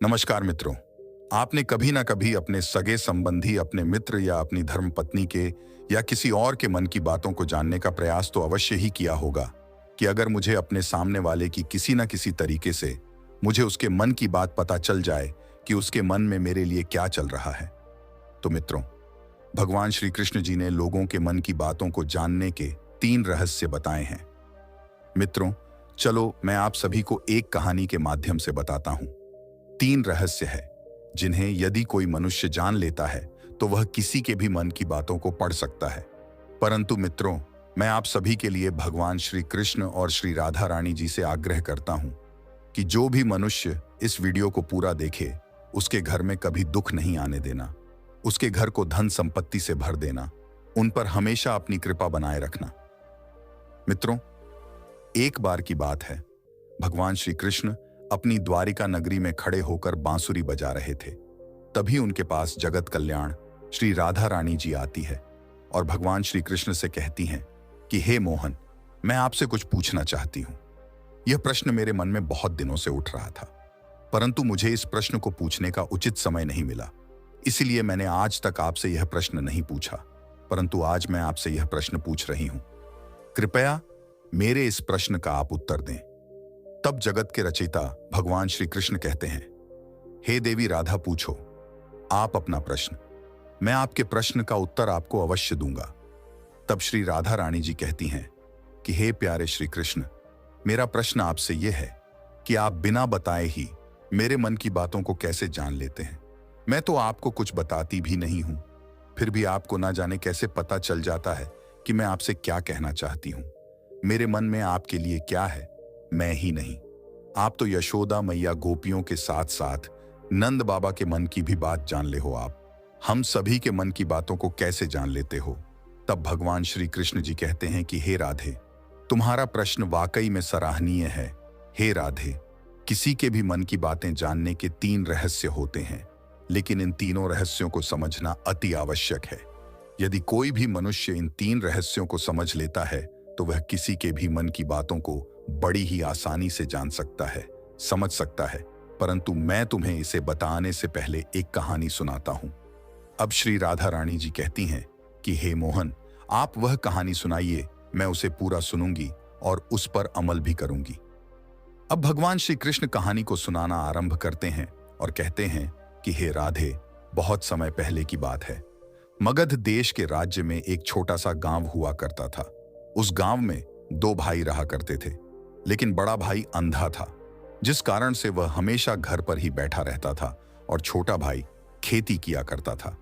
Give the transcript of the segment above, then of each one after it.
नमस्कार मित्रों। आपने कभी ना कभी अपने सगे संबंधी, अपने मित्र या अपनी धर्मपत्नी के या किसी और के मन की बातों को जानने का प्रयास तो अवश्य ही किया होगा कि अगर मुझे अपने सामने वाले की किसी ना किसी तरीके से मुझे उसके मन की बात पता चल जाए कि उसके मन में मेरे लिए क्या चल रहा है। तो मित्रों, भगवान श्री कृष्ण जी ने लोगों के मन की बातों को जानने के 3 रहस्य बताए हैं। मित्रों, चलो मैं आप सभी को एक कहानी के माध्यम से बताता हूं। 3 रहस्य है जिन्हें यदि कोई मनुष्य जान लेता है तो वह किसी के भी मन की बातों को पढ़ सकता है। परंतु मित्रों, मैं आप सभी के लिए भगवान श्री कृष्ण और श्री राधा रानी जी से आग्रह करता हूं कि जो भी मनुष्य इस वीडियो को पूरा देखे उसके घर में कभी दुख नहीं आने देना, उसके घर को धन संपत्ति से भर देना, उन पर हमेशा अपनी कृपा बनाए रखना। मित्रों, एक बार की बात है, भगवान श्री कृष्ण अपनी द्वारिका नगरी में खड़े होकर बांसुरी बजा रहे थे। तभी उनके पास जगत कल्याण श्री राधा रानी जी आती है और भगवान श्री कृष्ण से कहती हैं कि हे मोहन, मैं आपसे कुछ पूछना चाहती हूं। यह प्रश्न मेरे मन में बहुत दिनों से उठ रहा था, परंतु मुझे इस प्रश्न को पूछने का उचित समय नहीं मिला। इसीलिए मैंने आज तक आपसे यह प्रश्न नहीं पूछा, परंतु आज मैं आपसे यह प्रश्न पूछ रही हूं। कृपया मेरे इस प्रश्न का आप उत्तर दें। तब जगत के रचयिता भगवान श्री कृष्ण कहते हैं, हे देवी राधा, पूछो आप अपना प्रश्न, मैं आपके प्रश्न का उत्तर आपको अवश्य दूंगा। तब श्री राधा रानी जी कहती हैं कि हे प्यारे श्री कृष्ण, मेरा प्रश्न आपसे यह है कि आप बिना बताए ही मेरे मन की बातों को कैसे जान लेते हैं। मैं तो आपको कुछ बताती भी नहीं हूं, फिर भी आपको ना जाने कैसे पता चल जाता है कि मैं आपसे क्या कहना चाहती हूं। मेरे मन में आपके लिए क्या है, मैं ही नहीं, आप तो यशोदा मैया गोपियों के साथ साथ नंद बाबा के मन की भी बात जान ले हो। आप हम सभी के मन की बातों को कैसे जान लेते हो। तब भगवान श्री कृष्ण जी कहते हैं कि हे राधे, तुम्हारा प्रश्न वाकई में सराहनीय है। हे राधे, किसी के भी मन की बातें जानने के 3 रहस्य होते हैं, लेकिन इन तीनों रहस्यों को समझना अति आवश्यक है। यदि कोई भी मनुष्य इन 3 रहस्यों को समझ लेता है तो वह किसी के भी मन की बातों को बड़ी ही आसानी से जान सकता है, समझ सकता है। परंतु मैं तुम्हें इसे बताने से पहले एक कहानी सुनाता हूं। अब श्री राधा रानी जी कहती हैं कि हे मोहन, आप वह कहानी सुनाइए, मैं उसे पूरा सुनूंगी और उस पर अमल भी करूंगी। अब भगवान श्री कृष्ण कहानी को सुनाना आरंभ करते हैं और कहते हैं कि हे राधे, बहुत समय पहले की बात है। मगध देश के राज्य में एक छोटा सा गांव हुआ करता था। उस गांव में 2 भाई रहा करते थे, लेकिन बड़ा भाई अंधा था, जिस कारण से वह हमेशा घर पर ही बैठा रहता था और छोटा भाई खेती किया करता था।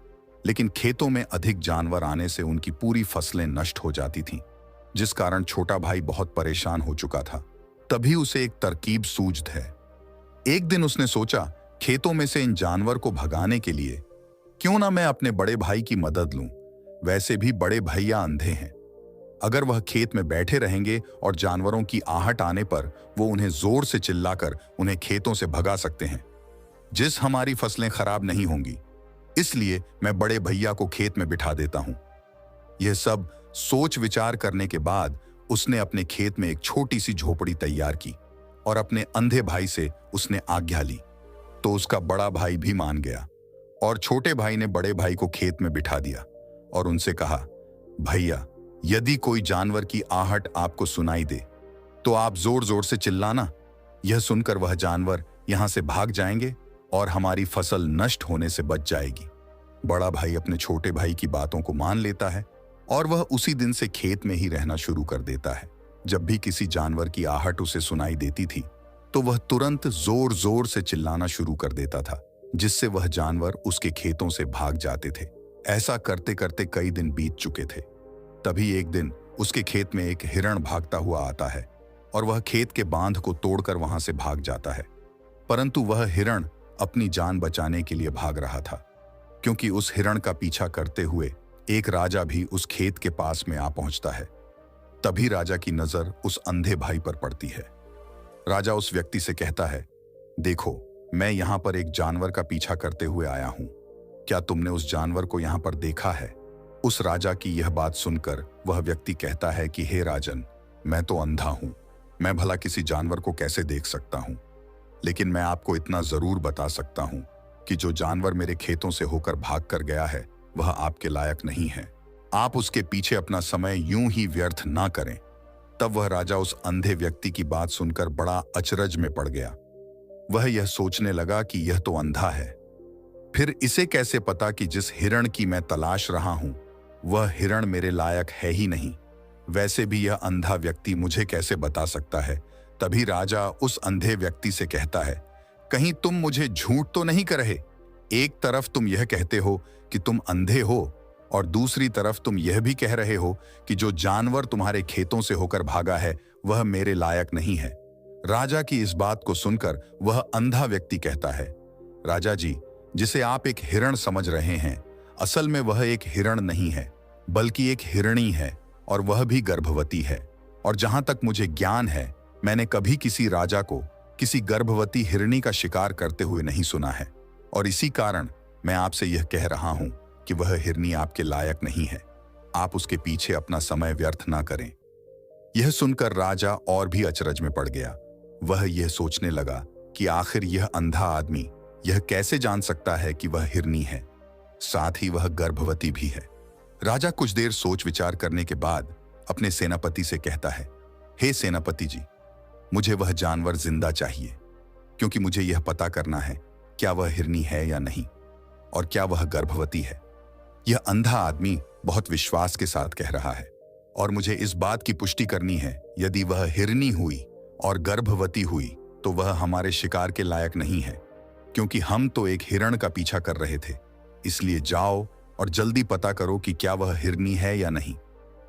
लेकिन खेतों में अधिक जानवर आने से उनकी पूरी फसलें नष्ट हो जाती थीं, जिस कारण छोटा भाई बहुत परेशान हो चुका था। तभी उसे एक तरकीब सूझ है। एक दिन उसने सोचा, खेतों में से इन जानवर को भगाने के लिए क्यों ना मैं अपने बड़े भाई की मदद लूं। वैसे भी बड़े भैया अंधे हैं, अगर वह खेत में बैठे रहेंगे और जानवरों की आहट आने पर वो उन्हें जोर से चिल्लाकर उन्हें खेतों से भगा सकते हैं, जिस हमारी फसलें खराब नहीं होंगी। इसलिए मैं बड़े भैया को खेत में बिठा देता हूं। यह सब सोच विचार करने के बाद उसने अपने खेत में एक छोटी सी झोपड़ी तैयार की और अपने अंधे भाई से उसने आज्ञा ली। तो उसका बड़ा भाई भी मान गया और छोटे भाई ने बड़े भाई को खेत में बिठा दिया और उनसे कहा, भैया, यदि कोई जानवर की आहट आपको सुनाई दे तो आप जोर जोर से चिल्लाना। यह सुनकर वह जानवर यहां से भाग जाएंगे और हमारी फसल नष्ट होने से बच जाएगी। बड़ा भाई अपने छोटे भाई की बातों को मान लेता है और वह उसी दिन से खेत में ही रहना शुरू कर देता है। जब भी किसी जानवर की आहट उसे सुनाई देती थी तो वह तुरंत जोर जोर से चिल्लाना शुरू कर देता था, जिससे वह जानवर उसके खेतों से भाग जाते थे। ऐसा करते करते कई दिन बीत चुके थे। तभी एक दिन उसके खेत में एक हिरण भागता हुआ आता है और वह खेत के बांध को तोड़कर वहां से भाग जाता है। परंतु वह हिरण अपनी जान बचाने के लिए भाग रहा था, क्योंकि उस हिरण का पीछा करते हुए एक राजा भी उस खेत के पास में आ पहुंचता है। तभी राजा की नजर उस अंधे भाई पर पड़ती है। राजा उस व्यक्ति से कहता है, देखो, मैं यहां पर एक जानवर का पीछा करते हुए आया हूं, क्या तुमने उस जानवर को यहां पर देखा है। उस राजा की यह बात सुनकर वह व्यक्ति कहता है कि हे राजन, मैं तो अंधा हूं, मैं भला किसी जानवर को कैसे देख सकता हूं। लेकिन मैं आपको इतना जरूर बता सकता हूं कि जो जानवर मेरे खेतों से होकर भाग कर गया है वह आपके लायक नहीं है। आप उसके पीछे अपना समय यूं ही व्यर्थ ना करें। तब वह राजा उस अंधे व्यक्ति की बात सुनकर बड़ा अचरज में पड़ गया। वह यह सोचने लगा कि यह तो अंधा है, फिर इसे कैसे पता कि जिस हिरण की मैं तलाश रहा हूं वह हिरण मेरे लायक है ही नहीं। वैसे भी यह अंधा व्यक्ति मुझे कैसे बता सकता है। तभी राजा उस अंधे व्यक्ति से कहता है, कहीं तुम मुझे झूठ तो नहीं कर रहे? एक तरफ तुम यह कहते हो कि तुम अंधे हो और दूसरी तरफ तुम यह भी कह रहे हो कि जो जानवर तुम्हारे खेतों से होकर भागा है वह मेरे लायक नहीं है। राजा की इस बात को सुनकर वह अंधा व्यक्ति कहता है, राजा जी, जिसे आप एक हिरण समझ रहे हैं असल में वह एक हिरण नहीं है बल्कि एक हिरणी है, और वह भी गर्भवती है। और जहां तक मुझे ज्ञान है मैंने कभी किसी राजा को किसी गर्भवती हिरणी का शिकार करते हुए नहीं सुना है, और इसी कारण मैं आपसे यह कह रहा हूं कि वह हिरनी आपके लायक नहीं है। आप उसके पीछे अपना समय व्यर्थ ना करें। यह सुनकर राजा और भी अचरज में पड़ गया। वह यह सोचने लगा कि आखिर यह अंधा आदमी यह कैसे जान सकता है कि वह हिरनी है, साथ ही वह गर्भवती भी है। राजा कुछ देर सोच विचार करने के बाद अपने सेनापति से कहता है, हे सेनापति जी, मुझे वह जानवर जिंदा चाहिए, क्योंकि मुझे यह पता करना है क्या वह हिरनी है या नहीं और क्या वह गर्भवती है। यह अंधा आदमी बहुत विश्वास के साथ कह रहा है और मुझे इस बात की पुष्टि करनी है, यदि वह हिरनी हुई और गर्भवती हुई तो वह हमारे शिकार के लायक नहीं है, क्योंकि हम तो एक हिरण का पीछा कर रहे थे। इसलिए जाओ और जल्दी पता करो कि क्या वह हिरनी है या नहीं।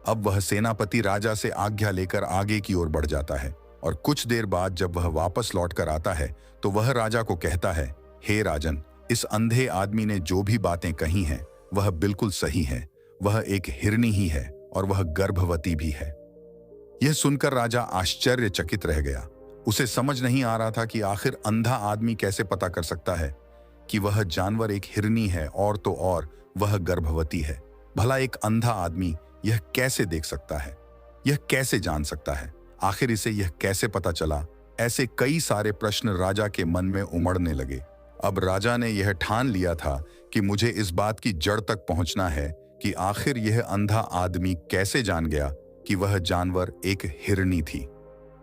अब वह सेनापति राजा से आज्ञा लेकर आगे की ओर बढ़ जाता है, और कुछ देर बाद जब वह वापस लौट कर आता है तो वह राजा को कहता है, हे राजन, इस अंधे आदमी ने जो भी बातें कही हैं वह बिल्कुल सही है। वह एक हिरनी ही है और वह गर्भवती भी है। यह सुनकर राजा आश्चर्यचकित रह गया। उसे समझ नहीं आ रहा था कि आखिर अंधा आदमी कैसे पता कर सकता है कि वह जानवर एक हिरनी है और तो और वह गर्भवती है। भला एक अंधा आदमी यह कैसे देख सकता है, यह कैसे जान सकता है, आखिर इसे यह कैसे पता चला? ऐसे कई सारे प्रश्न राजा के मन में उमड़ने लगे। अब राजा ने यह ठान लिया था कि मुझे इस बात की जड़ तक पहुंचना है कि आखिर यह अंधा आदमी कैसे जान गया कि वह जानवर एक हिरनी थी।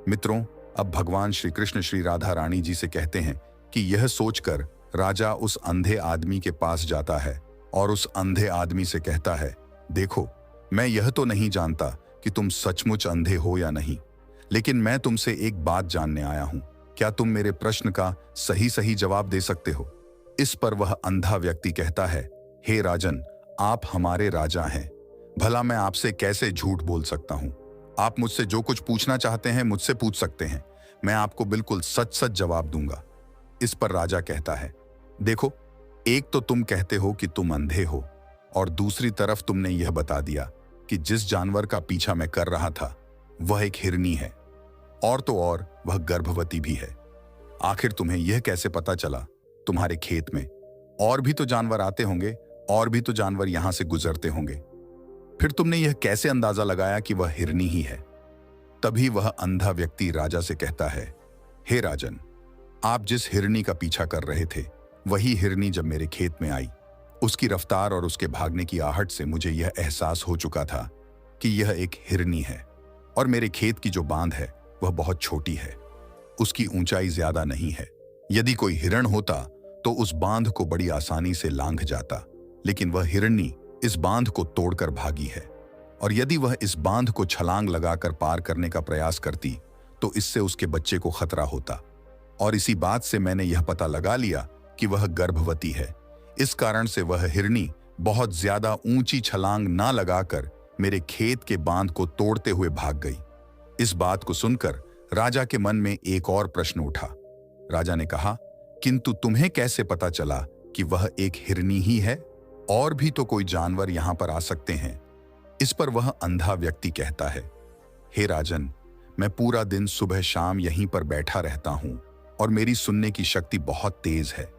मित्रों, अब भगवान श्री कृष्ण श्री राधा रानी जी से कहते हैं कि यह सोचकर राजा उस अंधे आदमी के पास जाता है और उस अंधे आदमी से कहता है, देखो, मैं यह तो नहीं जानता कि तुम सचमुच अंधे हो या नहीं, लेकिन मैं तुमसे एक बात जानने आया हूं। क्या तुम मेरे प्रश्न का सही सही जवाब दे सकते हो? इस पर वह अंधा व्यक्ति कहता है, हे राजन, आप हमारे राजा हैं, भला मैं आपसे कैसे झूठ बोल सकता हूं? आप मुझसे जो कुछ पूछना चाहते हैं मुझसे पूछ सकते हैं, मैं आपको बिल्कुल सच सच जवाब दूंगा। इस पर राजा कहता है, देखो, एक तो तुम कहते हो कि तुम अंधे हो और दूसरी तरफ तुमने यह बता दिया कि जिस जानवर का पीछा मैं कर रहा था वह एक हिरनी है, और तो और वह गर्भवती भी है। आखिर तुम्हें यह कैसे पता चला? तुम्हारे खेत में और भी तो जानवर आते होंगे और भी तो जानवर यहां से गुजरते होंगे, फिर तुमने यह कैसे अंदाजा लगाया कि वह हिरनी ही है? तभी वह अंधा व्यक्ति राजा से कहता है, हे राजन, आप जिस हिरनी का पीछा कर रहे थे वही हिरनी जब मेरे खेत में आई, उसकी रफ्तार और उसके भागने की आहट से मुझे यह एहसास हो चुका था कि यह एक हिरनी है, और मेरे खेत की जो बांध है वह बहुत छोटी है, उसकी ऊंचाई ज्यादा नहीं है। यदि कोई हिरण होता तो उस बांध को बड़ी आसानी से लांघ जाता, लेकिन वह हिरनी इस बांध को तोड़कर भागी है, और यदि वह इस बांध को छलांग लगाकर पार करने का प्रयास करती तो इससे उसके बच्चे को खतरा होता, और इसी बात से मैंने यह पता लगा लिया कि वह गर्भवती है। इस कारण से वह हिरनी बहुत ज्यादा ऊंची छलांग ना लगाकर मेरे खेत के बांध को तोड़ते हुए भाग गई। इस बात को सुनकर राजा के मन में एक और प्रश्न उठा। राजा ने कहा, किंतु तुम्हें कैसे पता चला कि वह एक हिरनी ही है? और भी तो कोई जानवर यहां पर आ सकते हैं। इस पर वह अंधा व्यक्ति कहता है, हे राजन, मैं पूरा दिन सुबह शाम यहीं पर बैठा रहता हूं और मेरी सुनने की शक्ति बहुत तेज है।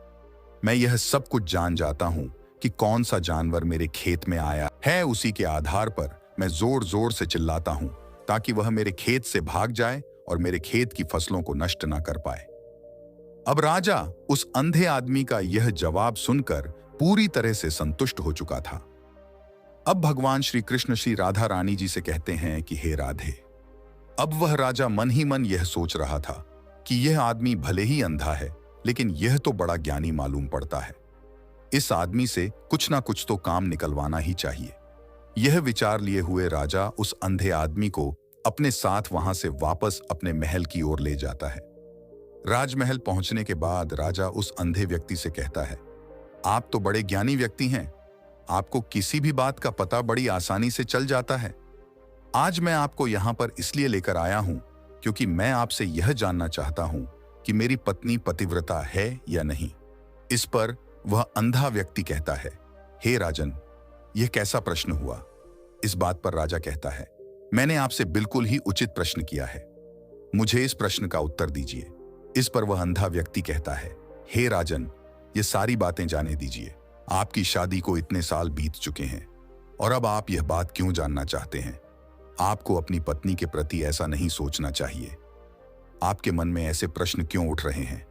मैं यह सब कुछ जान जाता हूं कि कौन सा जानवर मेरे खेत में आया है। उसी के आधार पर मैं जोर जोर से चिल्लाता हूं ताकि वह मेरे खेत से भाग जाए और मेरे खेत की फसलों को नष्ट ना कर पाए। अब राजा उस अंधे आदमी का यह जवाब सुनकर पूरी तरह से संतुष्ट हो चुका था। अब भगवान श्री कृष्ण श्री राधा रानी जी से कहते हैं कि हे राधे। अब वह राजा मन ही मन यह सोच रहा था कि यह आदमी भले ही अंधा है, लेकिन यह तो बड़ा ज्ञानी मालूम पड़ता है। इस आदमी से कुछ ना कुछ तो काम निकलवाना ही चाहिए। यह विचार लिए हुए राजा उस अंधे आदमी को अपने साथ वहां से वापस अपने महल की ओर ले जाता है। राजमहल पहुंचने के बाद राजा उस अंधे व्यक्ति से कहता है, आप तो बड़े ज्ञानी व्यक्ति हैं, आपको किसी भी बात का पता बड़ी आसानी से चल जाता है। आज मैं आपको यहां पर इसलिए लेकर आया हूं क्योंकि मैं आपसे यह जानना चाहता हूं कि मेरी पत्नी पतिव्रता है या नहीं। इस पर वह अंधा व्यक्ति कहता है, हे राजन, यह कैसा प्रश्न हुआ? इस बात पर राजा कहता है, मैंने आपसे बिल्कुल ही उचित प्रश्न किया है, मुझे इस प्रश्न का उत्तर दीजिए। इस पर वह अंधा व्यक्ति कहता है, हे राजन, ये सारी बातें जाने दीजिए। आपकी शादी को इतने साल बीत चुके हैं और अब आप यह बात क्यों जानना चाहते हैं? आपको अपनी पत्नी के प्रति ऐसा नहीं सोचना चाहिए। आपके मन में ऐसे प्रश्न क्यों उठ रहे हैं?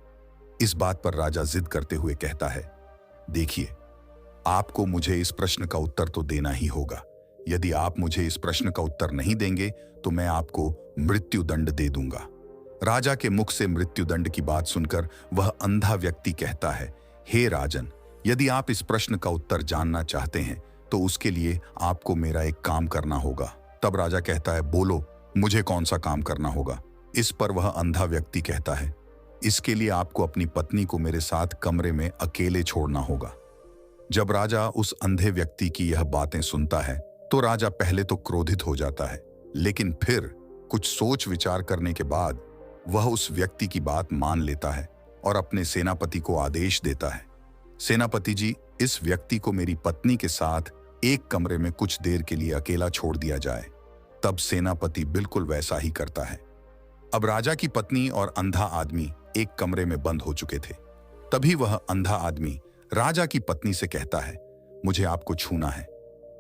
इस बात पर राजा जिद करते हुए कहता है, देखिए, आपको मुझे इस प्रश्न का उत्तर तो देना ही होगा। यदि आप मुझे इस प्रश्न का उत्तर नहीं देंगे तो मैं आपको मृत्युदंड दे दूंगा। राजा के मुख से मृत्युदंड की बात सुनकर वह अंधा व्यक्ति कहता है, हे राजन, यदि आप इस प्रश्न का उत्तर जानना चाहते हैं तो उसके लिए आपको मेरा एक काम करना होगा। तब राजा कहता है, बोलो, मुझे कौन सा काम करना होगा? इस पर वह अंधा व्यक्ति कहता है, इसके लिए आपको अपनी पत्नी को मेरे साथ कमरे में अकेले छोड़ना होगा। जब राजा उस अंधे व्यक्ति की यह बातें सुनता है तो राजा पहले तो क्रोधित हो जाता है, लेकिन फिर कुछ सोच विचार करने के बाद वह उस व्यक्ति की बात मान लेता है और अपने सेनापति को आदेश देता है, सेनापति जी, इस व्यक्ति को मेरी पत्नी के साथ एक कमरे में कुछ देर के लिए अकेला छोड़ दिया जाए। तब सेनापति बिल्कुल वैसा ही करता है। अब राजा की पत्नी और अंधा आदमी एक कमरे में बंद हो चुके थे। तभी वह अंधा आदमी राजा की पत्नी से कहता है, मुझे आपको छूना है।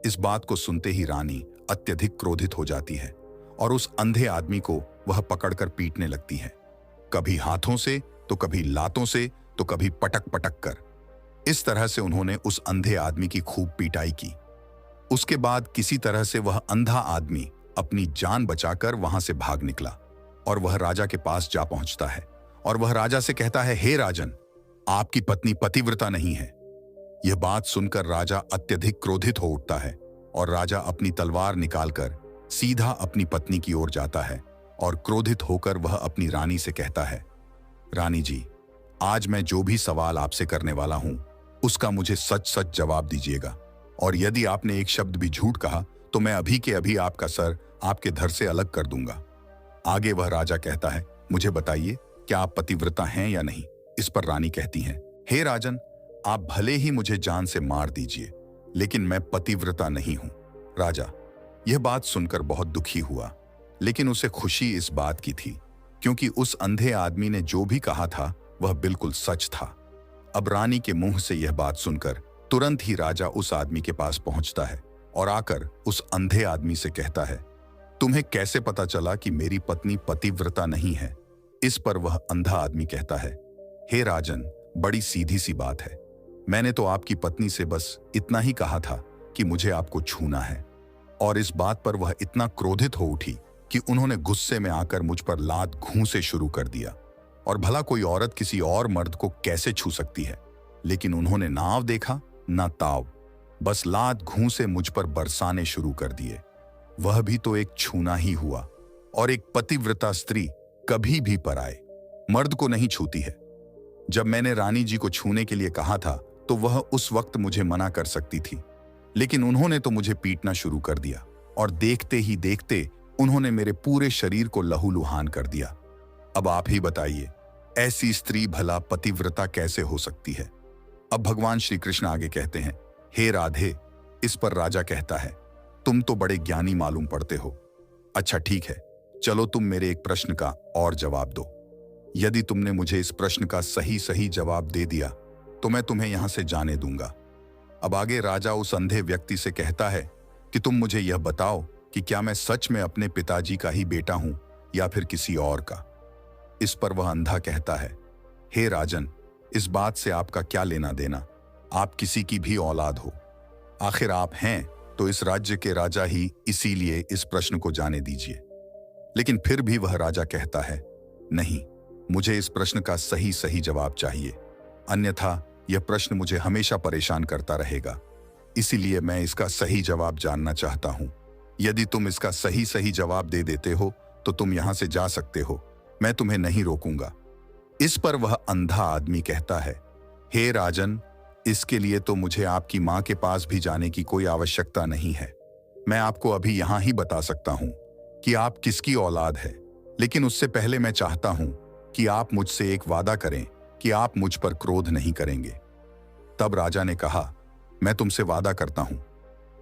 इस बात को सुनते ही रानी अत्यधिक क्रोधित हो जाती है और उस अंधे आदमी को वह पकड़कर पीटने लगती है, कभी हाथों से तो कभी लातों से तो कभी पटक पटक कर। इस तरह से उन्होंने उस अंधे आदमी की खूब पिटाई की। उसके बाद किसी तरह से वह अंधा आदमी अपनी जान बचाकर वहां से भाग निकला और वह राजा के पास जा पहुंचता है और वह राजा से कहता है, हे राजन, आपकी पत्नी पतिव्रता नहीं है। यह बात सुनकर राजा अत्यधिक क्रोधित हो उठता है और राजा अपनी तलवार निकालकर सीधा अपनी पत्नी की ओर जाता है और क्रोधित होकर वह अपनी रानी से कहता है, रानी जी, आज मैं जो भी सवाल आपसे करने वाला हूं उसका मुझे सच सच जवाब दीजिएगा, और यदि आपने एक शब्द भी झूठ कहा तो मैं अभी के अभी आपका सर आपके धड़ से अलग कर दूंगा। आगे वह राजा कहता है, मुझे बताइए, क्या आप पतिव्रता हैं या नहीं? इस पर रानी कहती हैं, हे राजन, आप भले ही मुझे जान से मार दीजिए, लेकिन मैं पतिव्रता नहीं हूं। राजा यह बात सुनकर बहुत दुखी हुआ, लेकिन उसे खुशी इस बात की थी क्योंकि उस अंधे आदमी ने जो भी कहा था वह बिल्कुल सच था। अब रानी के मुंह से यह बात सुनकर तुरंत ही राजा उस आदमी के पास पहुंचता है और आकर उस अंधे आदमी से कहता है, तुम्हें कैसे पता चला कि मेरी पत्नी पतिव्रता नहीं है? इस पर वह अंधा आदमी कहता है, हे राजन, बड़ी सीधी सी बात है। मैंने तो आपकी पत्नी से बस इतना ही कहा था कि मुझे आपको छूना है, और इस बात पर वह इतना क्रोधित हो उठी कि उन्होंने गुस्से में आकर मुझ पर लात घूंसे शुरू कर दिया। और भला कोई औरत किसी और मर्द को कैसे छू सकती है? लेकिन उन्होंने ना आव देखा ना ताव, बस लात घूंसे मुझ पर बरसाने शुरू कर दिए। वह भी तो एक छूना ही हुआ, और एक पतिव्रता स्त्री कभी भी पराए मर्द को नहीं छूती है। जब मैंने रानी जी को छूने के लिए कहा था तो वह उस वक्त मुझे मना कर सकती थी, लेकिन उन्होंने तो मुझे पीटना शुरू कर दिया और देखते ही देखते उन्होंने मेरे पूरे शरीर को लहूलुहान कर दिया। अब आप ही बताइए, ऐसी स्त्री भला पतिव्रता कैसे हो सकती है? अब भगवान श्री कृष्ण आगे कहते हैं, हे राधे। इस पर राजा कहता है, तुम तो बड़े ज्ञानी मालूम पड़ते हो। अच्छा ठीक है, चलो तुम मेरे एक प्रश्न का और जवाब दो। यदि तुमने मुझे इस प्रश्न का सही सही जवाब दे दिया तो मैं तुम्हें यहां से जाने दूंगा। अब आगे राजा उस अंधे व्यक्ति से कहता है कि तुम मुझे यह बताओ कि क्या मैं सच में अपने पिताजी का ही बेटा हूं या फिर किसी और का? इस पर वह अंधा कहता है, हे राजन, इस बात से आपका क्या लेना देना? आप किसी की भी औलाद हो। आखिर आप हैं तो इस राज्य के राजा ही, इसीलिए इस प्रश्न को जाने दीजिए। लेकिन फिर भी वह राजा कहता है, नहीं, मुझे इस प्रश्न का सही सही जवाब चाहिए, अन्यथा यह प्रश्न मुझे हमेशा परेशान करता रहेगा। इसीलिए मैं इसका सही जवाब जानना चाहता हूं। यदि तुम इसका सही सही जवाब दे देते हो तो तुम यहां से जा सकते हो, मैं तुम्हें नहीं रोकूंगा। इस पर वह अंधा आदमी कहता है, हे राजन, इसके लिए तो मुझे आपकी मां के पास भी जाने की कोई आवश्यकता नहीं है। मैं आपको अभी यहां ही बता सकता हूं कि आप किसकी औलाद है। लेकिन उससे पहले मैं चाहता हूं कि आप मुझसे एक वादा करें कि आप मुझ पर क्रोध नहीं करेंगे। तब राजा ने कहा, मैं तुमसे वादा करता हूं,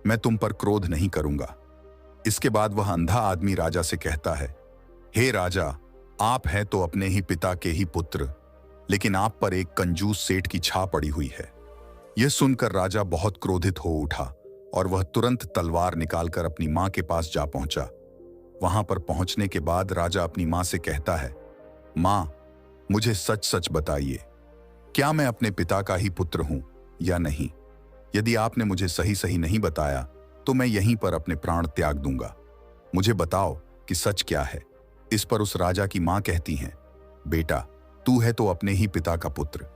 मैं तुम पर क्रोध नहीं करूंगा। इसके बाद वह अंधा आदमी राजा से कहता है, हे राजा, आप हैं तो अपने ही पिता के ही पुत्र, लेकिन आप पर एक कंजूस सेठ की छाप पड़ी हुई है। यह सुनकर राजा बहुत क्रोधित हो उठा और वह तुरंत तलवार निकालकर अपनी मां के पास जा पहुंचा। वहां पर पहुंचने के बाद राजा अपनी मां से कहता है, मां, मुझे सच सच बताइए, क्या मैं अपने पिता का ही पुत्र हूं या नहीं? यदि आपने मुझे सही सही नहीं बताया तो मैं यहीं पर अपने प्राण त्याग दूंगा। मुझे बताओ कि सच क्या है। इस पर उस राजा की मां कहती हैं, बेटा, तू है तो अपने ही पिता का पुत्र,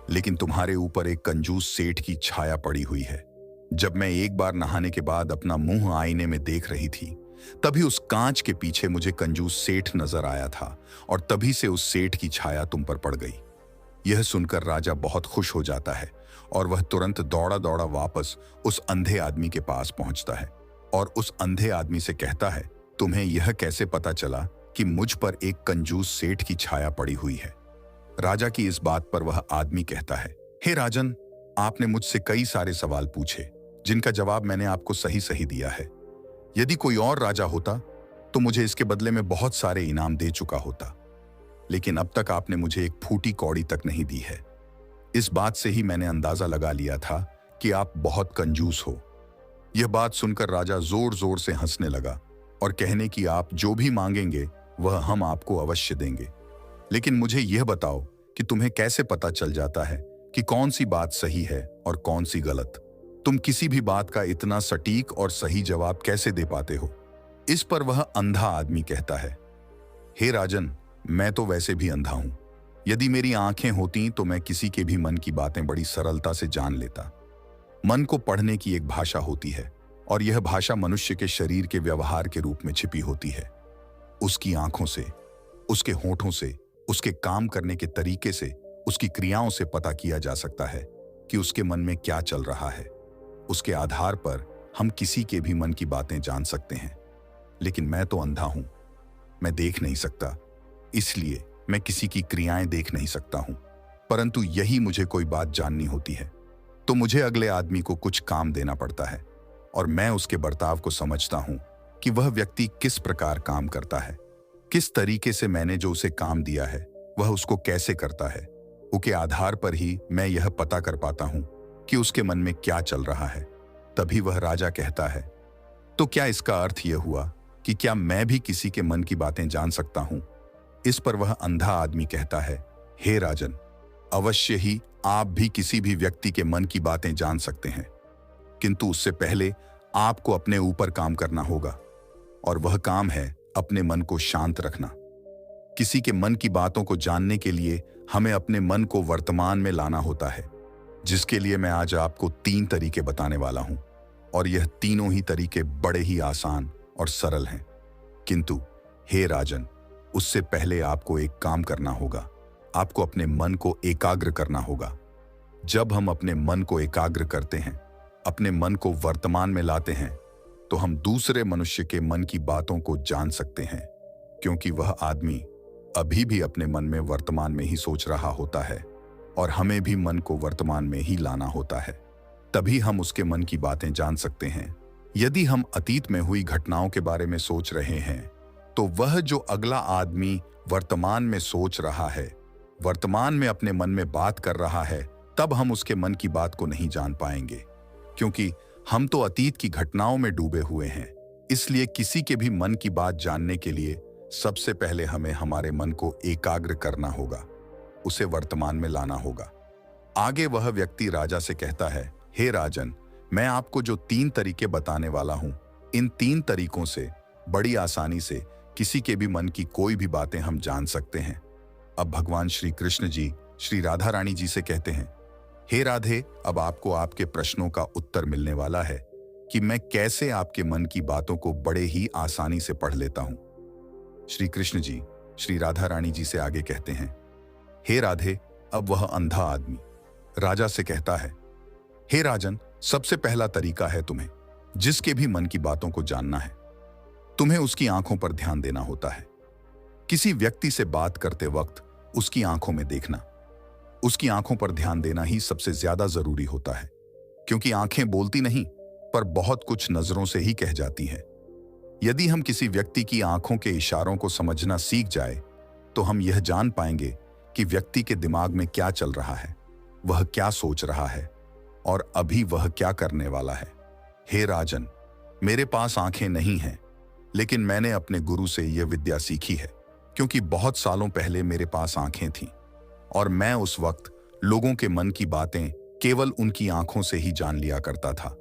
लेकिन तुम्हारे ऊपर एक कंजूस सेठ की छाया पड़ी हुई है। जब मैं एक बार नहाने के बाद अपना मुंह आईने में देख रही थी, तभी उस कांच के पीछे मुझे कंजूस सेठ नजर आया था और तभी से उस सेठ की छाया तुम पर पड़ गई। यह सुनकर राजा बहुत खुश हो जाता है और वह तुरंत दौड़ा दौड़ा वापस उस अंधे आदमी के पास पहुंचता है और उस अंधे आदमी से कहता है, तुम्हें यह कैसे पता चला कि मुझ पर एक कंजूस सेठ की छाया पड़ी हुई है? राजा की इस बात पर वह आदमी कहता है, हे राजन, आपने मुझसे कई सारे सवाल पूछे जिनका जवाब मैंने आपको सही सही दिया है। यदि कोई और राजा होता तो मुझे इसके बदले में बहुत सारे इनाम दे चुका होता, लेकिन अब तक आपने मुझे एक फूटी कौड़ी तक नहीं दी है। इस बात से ही मैंने अंदाजा लगा लिया था कि आप बहुत कंजूस हो। यह बात सुनकर राजा जोर जोर से हंसने लगा और कहने कि आप जो भी मांगेंगे वह हम आपको अवश्य देंगे। लेकिन मुझे यह बताओ कि तुम्हें कैसे पता चल जाता है कि कौन सी बात सही है और कौन सी गलत? तुम किसी भी बात का इतना सटीक और सही जवाब कैसे दे पाते हो? इस पर वह अंधा आदमी कहता है, हे राजन, मैं तो वैसे भी अंधा हूं। यदि मेरी आंखें होती तो मैं किसी के भी मन की बातें बड़ी सरलता से जान लेता। मन को पढ़ने की एक भाषा होती है और यह भाषा मनुष्य के शरीर के व्यवहार के रूप में छिपी होती है। उसकी आंखों से, उसके होठों से, उसके काम करने के तरीके से, उसकी क्रियाओं से पता किया जा सकता है कि उसके मन में क्या चल रहा है। उसके आधार पर हम किसी के भी मन की बातें जान सकते हैं। लेकिन मैं तो अंधा हूं, मैं देख नहीं सकता, इसलिए मैं किसी की क्रियाएं देख नहीं सकता हूं। परंतु यही मुझे कोई बात जाननी होती है तो मुझे अगले आदमी को कुछ काम देना पड़ता है और मैं उसके बर्ताव को समझता हूं कि वह व्यक्ति किस प्रकार काम करता है, किस तरीके से मैंने जो उसे काम दिया है वह उसको कैसे करता है। उसके आधार पर ही मैं यह पता कर पाता हूं कि उसके मन में क्या चल रहा है। तभी वह राजा कहता है, तो क्या इसका अर्थ यह हुआ कि क्या मैं भी किसी के मन की बातें जान सकता हूं? इस पर वह अंधा आदमी कहता है, हे राजन, अवश्य ही आप भी किसी भी व्यक्ति के मन की बातें जान सकते हैं, किंतु उससे पहले आपको अपने ऊपर काम करना होगा और वह काम है अपने मन को शांत रखना। किसी के मन की बातों को जानने के लिए हमें अपने मन को वर्तमान में लाना होता है, जिसके लिए मैं आज आपको 3 तरीके बताने वाला हूं और यह तीनों ही तरीके बड़े ही आसान और सरल हैं। किंतु हे राजन, उससे पहले आपको एक काम करना होगा, आपको अपने मन को एकाग्र करना होगा। जब हम अपने मन को एकाग्र करते हैं, अपने मन को वर्तमान में लाते हैं, तो हम दूसरे मनुष्य के मन की बातों को जान सकते हैं, क्योंकि वह आदमी अभी भी अपने मन में वर्तमान में ही सोच रहा होता है और हमें भी मन को वर्तमान में ही लाना होता है। तभी हम उसके मन की बातें जान सकते हैं। यदि हम अतीत में हुई घटनाओं के बारे में सोच रहे हैं तो वह जो अगला आदमी वर्तमान में सोच रहा है, वर्तमान में अपने मन में बात कर रहा है, तब हम उसके मन की बात को नहीं जान पाएंगे, क्योंकि हम तो अतीत की घटनाओं में डूबे हुए हैं। इसलिए किसी के भी मन की बात जानने के लिए सबसे पहले हमें हमारे मन को एकाग्र करना होगा। उसे वर्तमान में लाना होगा। आगे वह व्यक्ति राजा से कहता है, हे राजन, मैं आपको जो 3 तरीके बताने वाला हूं, इन 3 तरीकों से बड़ी आसानी से किसी के भी मन की कोई भी बातें हम जान सकते हैं। अब भगवान श्री कृष्ण जी श्री राधा रानी जी से कहते हैं, हे राधे, अब आपको आपके प्रश्नों का उत्तर मिलने वाला है कि मैं कैसे आपके मन की बातों को बड़े ही आसानी से पढ़ लेता हूं। श्री कृष्ण जी श्री राधा रानी जी से आगे कहते हैं, हे राधे, अब वह अंधा आदमी राजा से कहता है, हे राजन, सबसे पहला तरीका है तुम्हें जिसके भी मन की बातों को जानना है, तुम्हें उसकी आंखों पर ध्यान देना होता है। किसी व्यक्ति से बात करते वक्त उसकी आंखों में देखना, उसकी आंखों पर ध्यान देना ही सबसे ज्यादा जरूरी होता है, क्योंकि आंखें बोलती नहीं पर बहुत कुछ नजरों से ही कह जाती हैं। यदि हम किसी व्यक्ति की आंखों के इशारों को समझना सीख जाए तो हम यह जान पाएंगे कि व्यक्ति के दिमाग में क्या चल रहा है, वह क्या सोच रहा है और अभी वह क्या करने वाला है। हे राजन, मेरे पास आंखें नहीं हैं, लेकिन मैंने अपने गुरु से यह विद्या सीखी है, क्योंकि बहुत सालों पहले मेरे पास आंखें थीं और मैं उस वक्त लोगों के मन की बातें केवल उनकी आंखों से ही जान लिया करता था।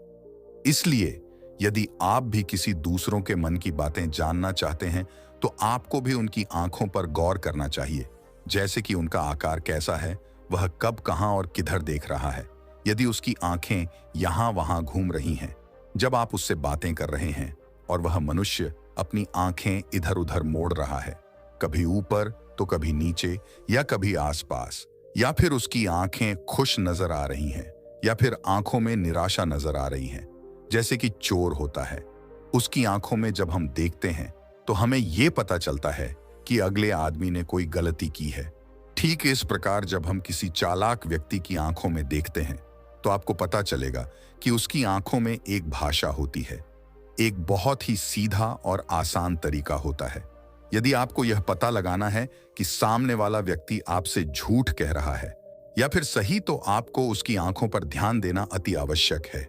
इसलिए यदि आप भी किसी दूसरों के मन की बातें जानना चाहते हैं तो आपको भी उनकी आंखों पर गौर करना चाहिए, जैसे कि उनका आकार कैसा है, वह कब, कहां और किधर देख रहा है। यदि उसकी आंखें यहां वहां घूम रही हैं जब आप उससे बातें कर रहे हैं और वह मनुष्य अपनी आंखें इधर उधर मोड़ रहा है, कभी ऊपर तो कभी नीचे या कभी आसपास, या फिर उसकी आंखें खुश नजर आ रही हैं या फिर आंखों में निराशा नजर आ रही है, जैसे कि चोर होता है। उसकी आंखों में जब हम देखते हैं तो हमें यह पता चलता है कि अगले आदमी ने कोई गलती की है। ठीक इस प्रकार जब हम किसी चालाक व्यक्ति की आंखों में देखते हैं तो आपको पता चलेगा कि उसकी आंखों में एक भाषा होती है, एक बहुत ही सीधा और आसान तरीका होता है। यदि आपको यह पता लगाना है कि सामने वाला व्यक्ति आपसे झूठ कह रहा है या फिर सही, तो आपको उसकी आंखों पर ध्यान देना अति आवश्यक है।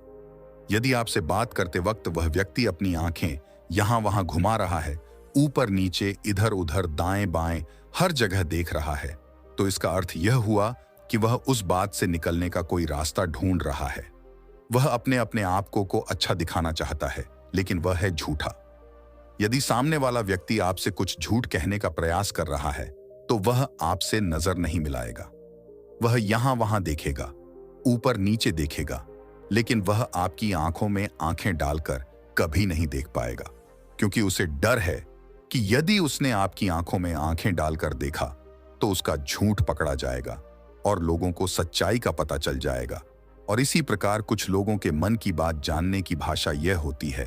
यदि आपसे बात करते वक्त वह व्यक्ति अपनी आंखें यहां वहां घुमा रहा है, ऊपर नीचे इधर उधर दाएं बाएं हर जगह देख रहा है, तो इसका अर्थ यह हुआ कि वह उस बात से निकलने का कोई रास्ता ढूंढ रहा है। वह अपने अपने आप को अच्छा दिखाना चाहता है, लेकिन वह है झूठा। यदि सामने वाला व्यक्ति आपसे कुछ झूठ कहने का प्रयास कर रहा है तो वह आपसे नजर नहीं मिलाएगा। वह यहां वहां देखेगा, ऊपर नीचे देखेगा, लेकिन वह आपकी आंखों में आंखें डालकर कभी नहीं देख पाएगा, क्योंकि उसे डर है कि यदि उसने आपकी आंखों में आंखें डालकर देखा तो उसका झूठ पकड़ा जाएगा और लोगों को सच्चाई का पता चल जाएगा। और इसी प्रकार कुछ लोगों के मन की बात जानने की भाषा यह होती है,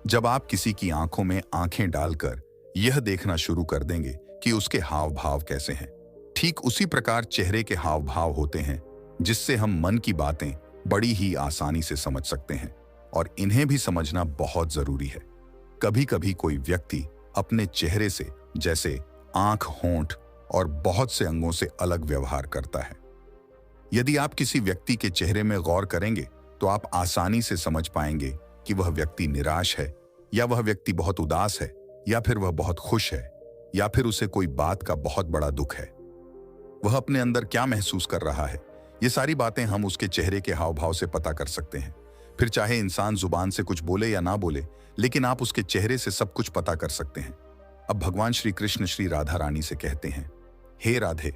जब आप किसी की आंखों में आंखें डालकर यह देखना शुरू कर देंगे कि उसके हाव भाव कैसे हैं, ठीक उसी प्रकार चेहरे के हाव भाव होते हैं, जिससे हम मन की बातें बड़ी ही आसानी से समझ सकते हैं और इन्हें भी समझना बहुत जरूरी है। कभी कभी कोई व्यक्ति अपने चेहरे से, जैसे आंख, होंठ और बहुत से अंगों से अलग व्यवहार करता है। यदि आप किसी व्यक्ति के चेहरे में गौर करेंगे तो आप आसानी से समझ पाएंगे कि वह व्यक्ति निराश है या वह व्यक्ति बहुत उदास है या फिर वह बहुत खुश है या फिर उसे कोई बात का बहुत बड़ा दुख है। वह अपने अंदर क्या महसूस कर रहा है, ये सारी बातें हम उसके चेहरे के हाव भाव से पता कर सकते हैं। फिर चाहे इंसान जुबान से कुछ बोले या ना बोले, लेकिन आप उसके चेहरे से सब कुछ पता कर सकते हैं। अब भगवान श्री कृष्ण श्री राधा रानी से कहते हैं, हे राधे,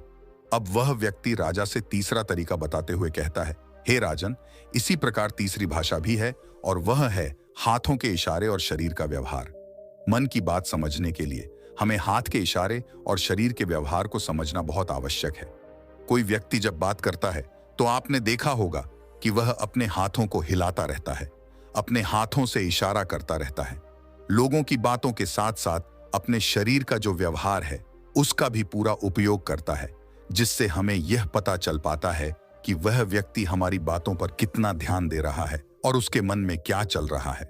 अब वह व्यक्ति राजा से तीसरा तरीका बताते हुए कहता है, हे राजन, इसी प्रकार तीसरी भाषा भी है और वह है हाथों के इशारे और शरीर का व्यवहार। मन की बात समझने के लिए हमें हाथ के इशारे और शरीर के व्यवहार को समझना बहुत आवश्यक है। कोई व्यक्ति जब बात करता है तो आपने देखा होगा कि वह अपने हाथों को हिलाता रहता है, अपने हाथों से इशारा करता रहता है। लोगों की बातों के साथ साथ अपने शरीर का जो व्यवहार है उसका भी पूरा उपयोग करता है, जिससे हमें यह पता चल पाता है कि वह व्यक्ति हमारी बातों पर कितना ध्यान दे रहा है और उसके मन में क्या चल रहा है।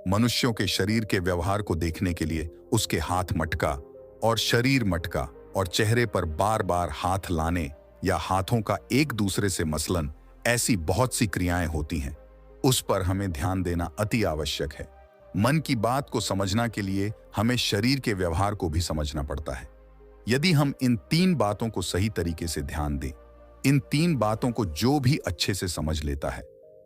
मनुष्यों के शरीर के व्यवहार को देखने के लिए उसके हाथ मटका और शरीर मटका और चेहरे पर बार बार हाथ लाने या हाथों का एक दूसरे से मसलन, ऐसी बहुत सी क्रियाएं होती हैं। उस पर हमें ध्यान देना अति आवश्यक है। मन की बात को समझना के लिए हमें शरीर के व्यवहार को भी समझना पड़ता है। यदि हम इन 3 बातों को सही तरीके से ध्यान दें, इन 3 बातों को जो भी अच्छे से समझ लेता है,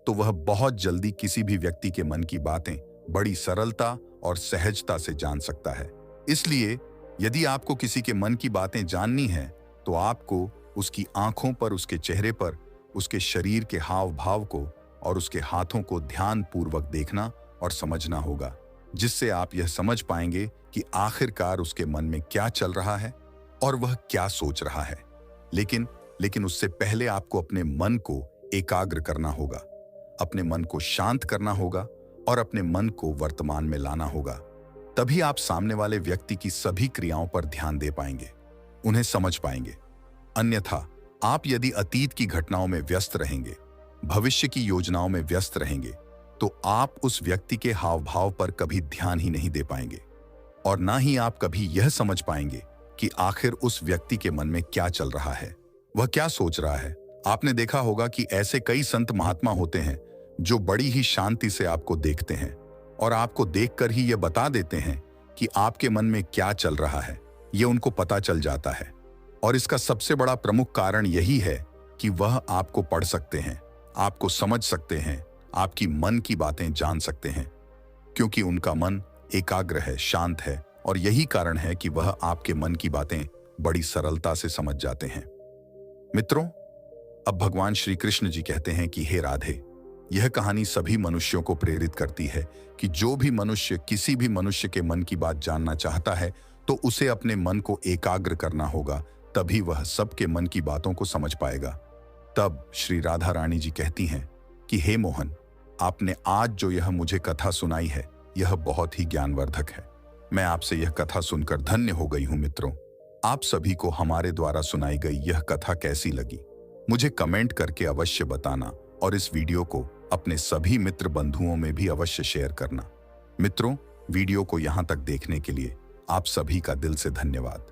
तो वह बहुत जल्दी किसी भी व्यक्ति के मन की बातें बड़ी सरलता और सहजता से जान सकता है। इसलिए यदि आपको किसी के मन की बातें जाननी है, तो आपको उसकी आंखों पर, उसके चेहरे पर, उसके शरीर के हाव भाव को और उसके हाथों को ध्यानपूर्वक देखना और समझना होगा, जिससे आप यह समझ पाएंगे कि आखिरकार उसके मन में क्या चल रहा है और वह क्या सोच रहा है। लेकिन उससे पहले आपको अपने मन को एकाग्र करना होगा, अपने मन को शांत करना होगा और अपने मन को वर्तमान में लाना होगा। तभी आप सामने वाले व्यक्ति की सभी क्रियाओं पर ध्यान दे पाएंगे, उन्हें समझ पाएंगे। अन्यथा आप यदि अतीत की घटनाओं में व्यस्त रहेंगे, भविष्य की योजनाओं में व्यस्त रहेंगे, तो आप उस व्यक्ति के हाव भाव पर कभी ध्यान ही नहीं दे पाएंगे और ना ही आप कभी यह समझ पाएंगे कि आखिर उस व्यक्ति के मन में क्या चल रहा है, वह क्या सोच रहा है। आपने देखा होगा कि ऐसे कई संत महात्मा होते हैं जो बड़ी ही शांति से आपको देखते हैं और आपको देखकर ही यह बता देते हैं कि आपके मन में क्या चल रहा है। यह उनको पता चल जाता है और इसका सबसे बड़ा प्रमुख कारण यही है कि वह आपको पढ़ सकते हैं, आपको समझ सकते हैं, आपकी मन की बातें जान सकते हैं, क्योंकि उनका मन एकाग्र है, शांत है और यही कारण है कि वह आपके मन की बातें बड़ी सरलता से समझ जाते हैं। मित्रों, अब भगवान श्री कृष्ण जी कहते हैं कि हे राधे, यह कहानी सभी मनुष्यों को प्रेरित करती है कि जो भी मनुष्य किसी भी मनुष्य के मन की बात जानना चाहता है, तो उसे अपने मन को एकाग्र करना होगा, तभी वह सबके मन की बातों को समझ पाएगा। तब श्री राधा रानी जी कहती हैं कि हे मोहन, आपने आज जो यह मुझे कथा सुनाई है, यह बहुत ही ज्ञानवर्धक है। मैं आपसे यह कथा सुनकर धन्य हो गई हूं। मित्रों, आप सभी को हमारे द्वारा सुनाई गई यह कथा कैसी लगी, मुझे कमेंट करके अवश्य बताना और इस वीडियो को अपने सभी मित्र बंधुओं में भी अवश्य शेयर करना। मित्रों, वीडियो को यहां तक देखने के लिए आप सभी का दिल से धन्यवाद।